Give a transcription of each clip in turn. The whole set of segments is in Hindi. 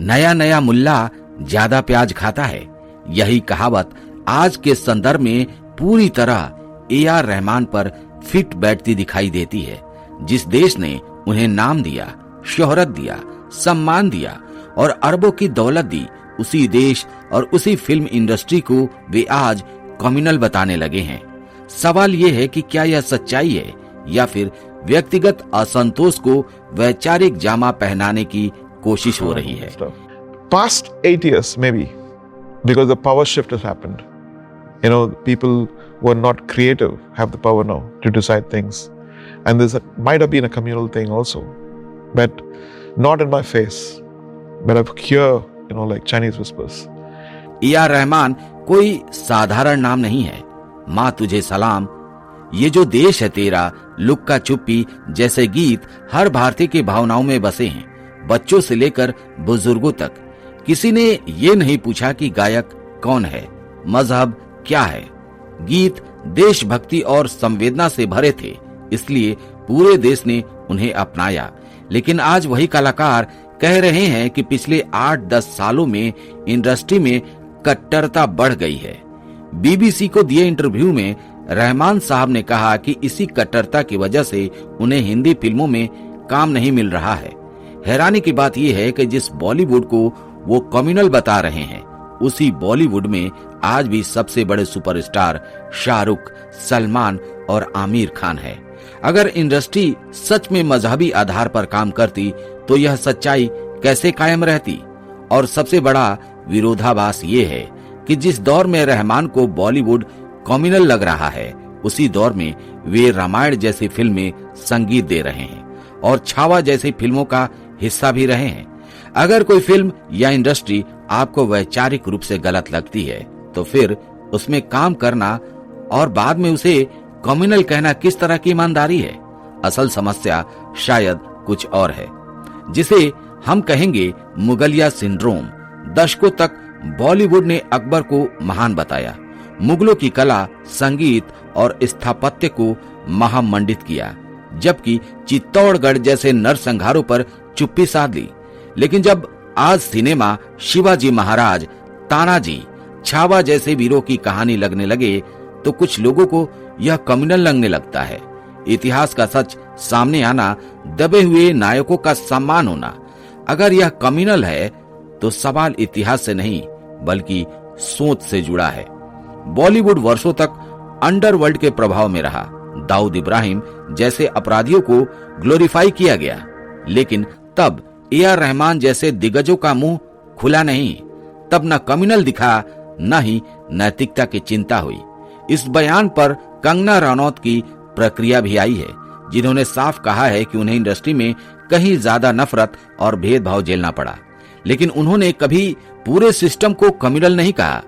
नया नया मुल्ला ज्यादा प्याज खाता है। यही कहावत आज के संदर्भ में पूरी तरह AR रहमान पर फिट बैठती दिखाई देती है। जिस देश ने उन्हें नाम दिया, शोहरत दिया, सम्मान दिया और अरबों की दौलत दी, उसी देश और उसी फिल्म इंडस्ट्री को वे आज कम्युनल बताने लगे हैं। सवाल ये है कि क्या यह सच्चाई है या फिर व्यक्तिगत असंतोष को वैचारिक जामा पहनाने की कोशिश हो रही है। Past 8 years, maybe, because the power shift has happened. You know, people who are not creative have the power now to decide things. And might have been a communal thing also, but not in my face. But I hear, like Chinese whispers. AR Rahman कोई साधारण नाम नहीं है। माँ तुझे सलाम, ये जो देश है तेरा, लुक्का छुपी जैसे गीत हर भारतीय की भावनाओं में बसे हैं। बच्चों से लेकर बुजुर्गों तक किसी ने ये नहीं पूछा कि गायक कौन है, मजहब क्या है। गीत देशभक्ति और संवेदना से भरे थे, इसलिए पूरे देश ने उन्हें अपनाया। लेकिन आज वही कलाकार कह रहे हैं कि पिछले 8-10 सालों में इंडस्ट्री में कट्टरता बढ़ गई है। BBC को दिए इंटरव्यू में रहमान साहब ने कहा कि इसी कट्टरता की वजह से उन्हें हिंदी फिल्मों में काम नहीं मिल रहा है। हैरानी की बात यह है कि जिस बॉलीवुड को वो कम्युनल बता रहे हैं, उसी बॉलीवुड में आज भी सबसे बड़े सुपरस्टार शाहरुख, सलमान और आमिर खान है। अगर इंडस्ट्री सच में मजहबी आधार पर काम करती तो यह सच्चाई कैसे कायम रहती। और सबसे बड़ा विरोधाभास ये है कि जिस दौर में रहमान को बॉलीवुड कम्युनल लग रहा है, उसी दौर में वे रामायण जैसी फिल्में संगीत दे रहे हैं और छावा जैसी फिल्मों का हिस्सा भी रहे हैं। अगर कोई फिल्म या इंडस्ट्री आपको वैचारिक रूप से गलत लगती है तो फिर उसमें काम करना और बाद में उसे कम्युनल कहना किस तरह की ईमानदारी है। असल समस्या शायद कुछ और है, जिसे हम कहेंगे मुगलिया सिंड्रोम। दशकों तक बॉलीवुड ने अकबर को महान बताया, मुगलों की कला, संगीत और स्थापत्य को महामंडित किया, जबकि चित्तौड़गढ़ जैसे नरसंहारों पर चुप्पी साध ली। लेकिन जब आज सिनेमा शिवाजी महाराज, तानाजी, छावा जैसे वीरों की कहानी लगने लगे तो कुछ लोगों को यह कम्युनल लगने लगता है। इतिहास का सच सामने आना, दबे हुए नायकों का सम्मान होना। अगर यह कम्युनल है तो सवाल इतिहास से नहीं बल्कि सोच से जुड़ा है। बॉलीवुड वर्षों तक अंडरवर्ल्ड के प्रभाव में रहा। दाऊद इब्राहिम जैसे अपराधियों को ग्लोरीफाई किया गया, लेकिन तब AR रहमान जैसे दिग्गजों का मुंह खुला नहीं। तब न कम्युनल दिखा, न ही नैतिकता की चिंता हुई। इस बयान पर कंगना रनौत की प्रक्रिया भी आई है, जिन्होंने साफ कहा है कि उन्हें इंडस्ट्री में कहीं ज्यादा नफरत और भेदभाव झेलना पड़ा, लेकिन उन्होंने कभी पूरे सिस्टम को कम्युनल नहीं कहा।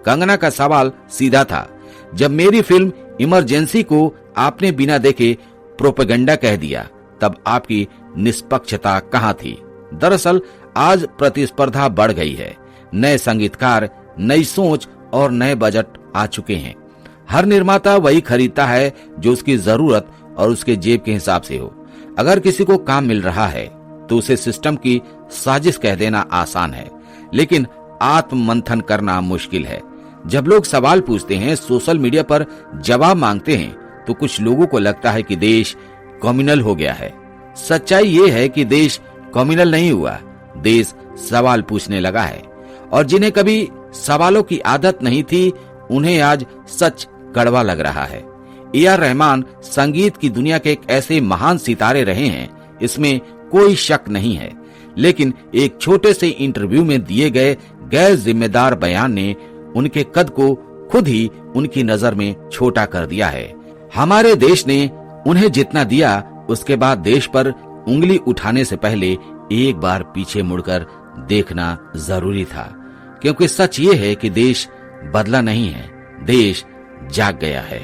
कंगना का सवाल सीधा था, जब मेरी फिल्म इमरजेंसी को आपने बिना देखे प्रोपेगेंडा कह दिया, तब आपकी निष्पक्षता कहाँ थी। दरअसल आज प्रतिस्पर्धा बढ़ गई है। नए संगीतकार, नई सोच और नए बजट आ चुके हैं। हर निर्माता वही खरीदता है जो उसकी जरूरत और उसके जेब के हिसाब से हो। अगर किसी को काम मिल रहा है तो उसे सिस्टम की साजिश कह देना आसान है, लेकिन आत्म मंथन करना मुश्किल है। जब लोग सवाल पूछते हैं, सोशल मीडिया पर जवाब मांगते हैं, तो कुछ लोगों को लगता है कि देश कम्युनल हो गया है। सच्चाई ये है कि देश कम्युनल नहीं हुआ, देश सवाल पूछने लगा है। और जिन्हें कभी सवालों की आदत नहीं थी, उन्हें आज सच कड़वा लग रहा है। AR रहमान संगीत की दुनिया के एक ऐसे महान सितारे रहे हैं, इसमें कोई शक नहीं है। लेकिन एक छोटे से इंटरव्यू में दिए गए गैर जिम्मेदार बयान ने उनके कद को खुद ही उनकी नजर में छोटा कर दिया है। हमारे देश ने उन्हें जितना दिया, उसके बाद देश पर उंगली उठाने से पहले एक बार पीछे मुड़कर देखना जरूरी था, क्योंकि सच ये है कि देश बदला नहीं है, देश जाग गया है।